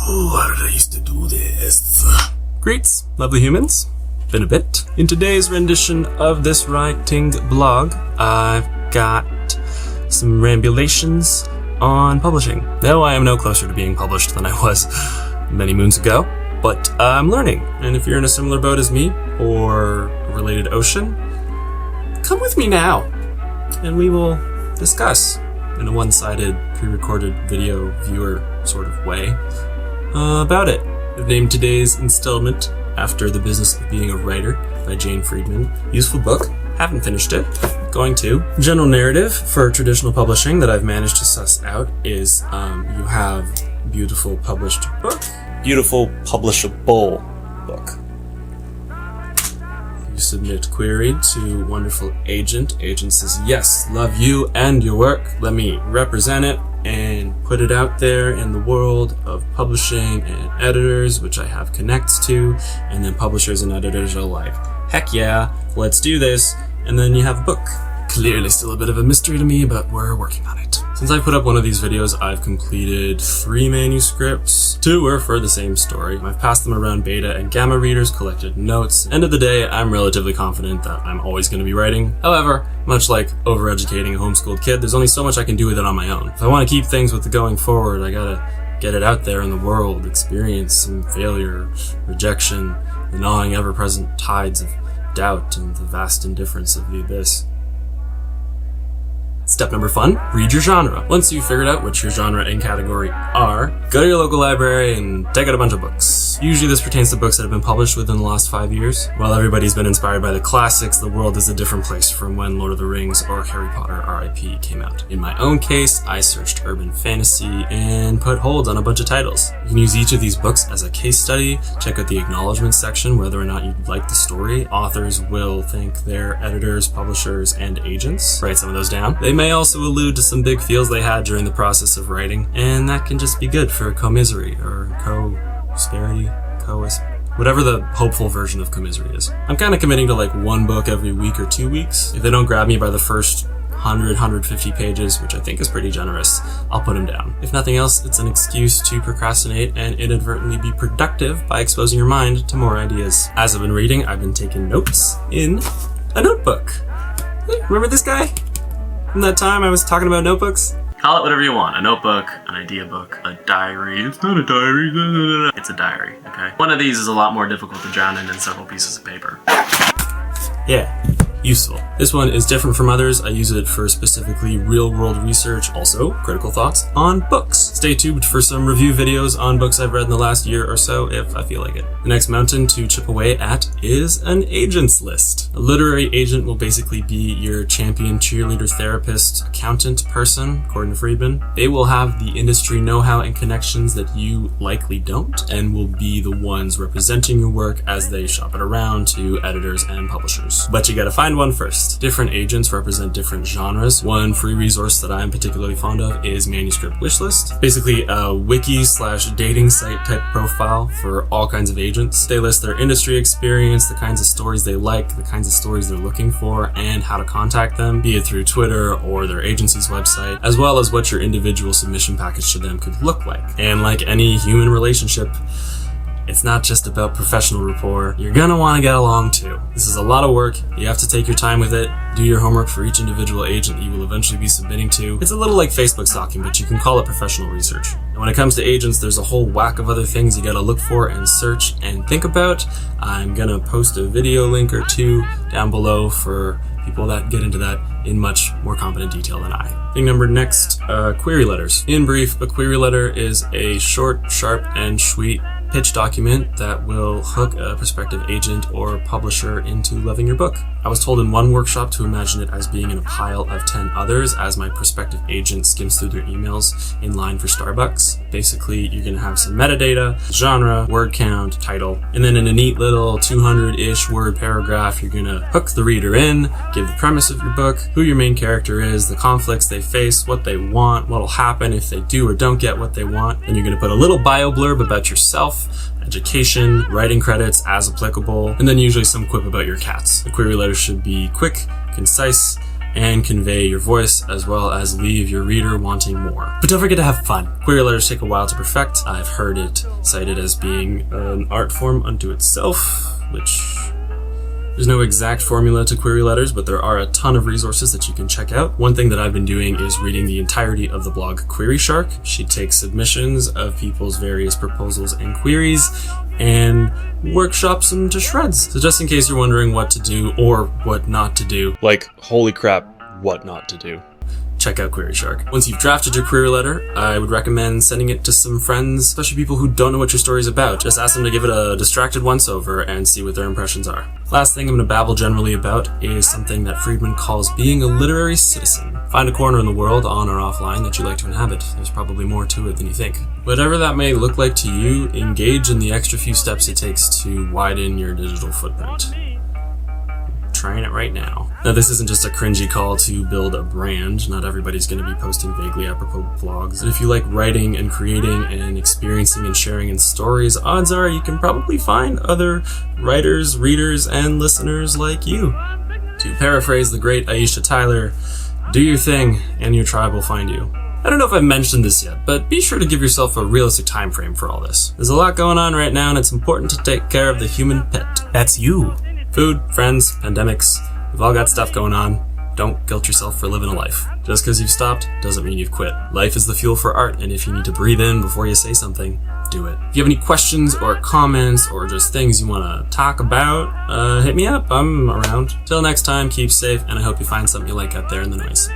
Oh, how did I used to do this? Greets, lovely humans. Been a bit. In today's rendition of this writing blog, I've got some rambulations on publishing. Though I am no closer to being published than I was many moons ago, but I'm learning. And if you're in a similar boat as me, or a related ocean, come with me now, and we will discuss in a one-sided, pre-recorded video viewer sort of way about it. I've named today's installment after The Business of Being a Writer by Jane Friedman. Useful book. Haven't finished it. Going to. General narrative for traditional publishing that I've managed to suss out is you have beautiful published book, beautiful publishable book. You submit query to wonderful agent. Agent says, yes, love you and your work. Let me represent it and put it out there in the world of publishing and editors, which I have connects to, and then publishers and editors are like, heck yeah, let's do this, and then you have a book. Clearly still a bit of a mystery to me, but we're working on it. Since I put up one of these videos, I've completed 3 manuscripts. 2 were for the same story. I've passed them around beta and gamma readers, collected notes. End of the day, I'm relatively confident that I'm always going to be writing. However, much like overeducating a homeschooled kid, there's only so much I can do with it on my own. If I want to keep things with the going forward, I gotta get it out there in the world, experience some failure, rejection, the gnawing ever-present tides of doubt, and the vast indifference of the abyss. Step number fun, read your genre. Once you've figured out what your genre and category are, go to your local library and take out a bunch of books. Usually this pertains to books that have been published within the last 5 years. While everybody's been inspired by the classics, the world is a different place from when Lord of the Rings or Harry Potter RIP came out. In my own case, I searched urban fantasy and put holds on a bunch of titles. You can use each of these books as a case study, check out the acknowledgement section whether or not you like the story. Authors will thank their editors, publishers, and agents. Write some of those down. They may also allude to some big feels they had during the process of writing, and that can just be good for comisery or co-sparity, whatever the hopeful version of comisery is. I'm kind of committing to like 1 book every week or 2 weeks. If they don't grab me by the first 150 pages, which I think is pretty generous, I'll put them down. If nothing else, it's an excuse to procrastinate and inadvertently be productive by exposing your mind to more ideas. As I've been reading, I've been taking notes in a notebook. Hey, remember this guy? From that time I was talking about notebooks? Call it whatever you want. A notebook, an idea book, a diary. It's not a diary. It's a diary, okay? One of these is a lot more difficult to drown in than several pieces of paper. Yeah, useful. This one is different from others. I use it for specifically real-world research, also critical thoughts on books. Stay tuned for some review videos on books I've read in the last year or so if I feel like it. The next mountain to chip away at is an agent's list. A literary agent will basically be your champion, cheerleader, therapist, accountant person, according to Friedman. They will have the industry know-how and connections that you likely don't, and will be the ones representing your work as they shop it around to editors and publishers. But you gotta find one first. Different agents represent different genres. One free resource that I'm particularly fond of is Manuscript Wishlist. Basically a wiki/dating site type profile for all kinds of agents. They list their industry experience, the kinds of stories they like, the kinds of stories they're looking for, and how to contact them, be it through Twitter or their agency's website, as well as what your individual submission package to them could look like. And like any human relationship, it's not just about professional rapport. You're gonna want to get along too. This is a lot of work. You have to take your time with it. Do your homework for each individual agent that you will eventually be submitting to. It's a little like Facebook stalking, but you can call it professional research. And when it comes to agents, there's a whole whack of other things you gotta look for and search and think about. I'm gonna post a video link or 2 down below for people that get into that in much more competent detail than I. Thing number next, query letters. In brief, a query letter is a short, sharp, and sweet pitch document that will hook a prospective agent or publisher into loving your book. I was told in one workshop to imagine it as being in a pile of 10 others as my prospective agent skims through their emails in line for Starbucks. Basically, you're gonna have some metadata, genre, word count, title, and then in a neat little 200-ish word paragraph, you're gonna hook the reader in, give the premise of your book, who your main character is, the conflicts they face, what they want, what'll happen if they do or don't get what they want. Then you're gonna put a little bio blurb about yourself, education, writing credits as applicable, and then usually some quip about your cats. The query letter should be quick, concise, and convey your voice, as well as leave your reader wanting more. But don't forget to have fun. Query letters take a while to perfect. I've heard it cited as being an art form unto itself, which there's no exact formula to query letters, but there are a ton of resources that you can check out. One thing that I've been doing is reading the entirety of the blog Query Shark. She takes submissions of people's various proposals and queries and workshops them to shreds. So just in case you're wondering what to do or what not to do, like, holy crap, what not to do, check out Query Shark. Once you've drafted your query letter, I would recommend sending it to some friends, especially people who don't know what your story's about. Just ask them to give it a distracted once-over and see what their impressions are. Last thing I'm going to babble generally about is something that Friedman calls being a literary citizen. Find a corner in the world, on or offline, that you like to inhabit. There's probably more to it than you think. Whatever that may look like to you, engage in the extra few steps it takes to widen your digital footprint. Trying it right now. Now, this isn't just a cringy call to build a brand. Not everybody's going to be posting vaguely apropos vlogs. If you like writing and creating and experiencing and sharing in stories, odds are you can probably find other writers, readers, and listeners like you. To paraphrase the great Aisha Tyler, do your thing and your tribe will find you. I don't know if I've mentioned this yet, but be sure to give yourself a realistic time frame for all this. There's a lot going on right now, and it's important to take care of the human pet. That's you. Food, friends, pandemics, we've all got stuff going on. Don't guilt yourself for living a life. Just because you've stopped doesn't mean you've quit. Life is the fuel for art, and if you need to breathe in before you say something, do it. If you have any questions or comments or just things you want to talk about, hit me up. I'm around. Till next time, keep safe, and I hope you find something you like out there in the noise.